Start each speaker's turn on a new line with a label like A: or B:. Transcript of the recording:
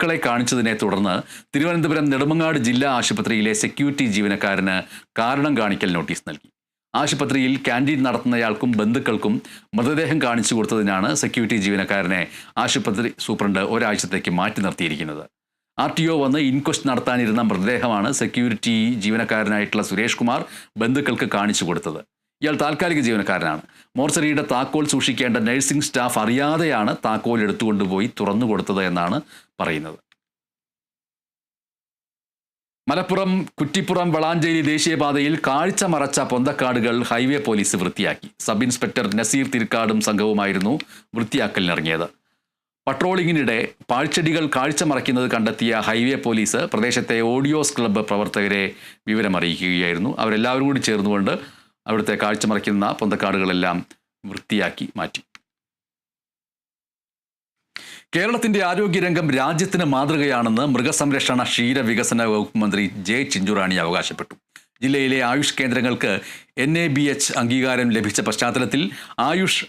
A: മക്കളെ കാണിച്ചതിനെ തുടർന്ന് തിരുവനന്തപുരം നെടുമങ്ങാട് ജില്ലാ ആശുപത്രിയിലെ സെക്യൂരിറ്റി ജീവനക്കാരന് കാരണം കാണിക്കൽ നോട്ടീസ് നൽകി. ആശുപത്രിയിൽ ക്യാൻറ്റീൻ നടത്തുന്നയാൾക്കും ബന്ധുക്കൾക്കും മൃതദേഹം കാണിച്ചു കൊടുത്തതിനാണ് സെക്യൂരിറ്റി ജീവനക്കാരനെ ആശുപത്രി സൂപ്രണ്ട് ഒരാഴ്ചത്തേക്ക് മാറ്റി നിർത്തിയിരിക്കുന്നത്. RTO വന്ന് ഇൻക്വസ്റ്റ് നടത്താനിരുന്ന മൃതദേഹമാണ് സെക്യൂരിറ്റി ജീവനക്കാരനായിട്ടുള്ള സുരേഷ് കുമാർ ബന്ധുക്കൾക്ക് കാണിച്ചു കൊടുത്തത്. ഇയാൾ താൽക്കാലിക ജീവനക്കാരനാണ്. മോർച്ചറിയുടെ താക്കോൽ സൂക്ഷിക്കേണ്ട നഴ്സിംഗ് സ്റ്റാഫ് അറിയാതെയാണ് താക്കോൽ എടുത്തുകൊണ്ടുപോയി തുറന്നു കൊടുത്തത് എന്നാണ് പറയുന്നത്. മലപ്പുറം കുറ്റിപ്പുറം വളാഞ്ചേരി ദേശീയപാതയിൽ കാഴ്ച മറച്ച പൊന്തക്കാടുകൾ ഹൈവേ പോലീസ് വൃത്തിയാക്കി. സബ് ഇൻസ്പെക്ടർ നസീർ തിരുക്കാടും സംഘവുമായിരുന്നു വൃത്തിയാക്കലിനിറങ്ങിയത്. പട്രോളിങ്ങിനിടെ പാഴ്ചെടികൾ കാഴ്ച മറയ്ക്കുന്നത് കണ്ടെത്തിയ ഹൈവേ പോലീസ് പ്രദേശത്തെ ഓഡിയോസ് ക്ലബ്ബ് പ്രവർത്തകരെ വിവരമറിയിക്കുകയായിരുന്നു. അവരെല്ലാവരും കൂടി ചേർന്നുകൊണ്ട് അവിടുത്തെ കാഴ്ച മറയ്ക്കുന്ന പൊന്തക്കാടുകളെല്ലാം വൃത്തിയാക്കി മാറ്റി. കേരളത്തിന്റെ ആരോഗ്യരംഗം രാജ്യത്തിന് മാതൃകയാണെന്ന് മൃഗസംരക്ഷണ ക്ഷീരവികസന വകുപ്പ് മന്ത്രി ജെ ചിഞ്ചുറാണി അവകാശപ്പെട്ടു. ജില്ലയിലെ ആയുഷ് കേന്ദ്രങ്ങൾക്ക് NABH അംഗീകാരം ലഭിച്ച പശ്ചാത്തലത്തിൽ ആയുഷ്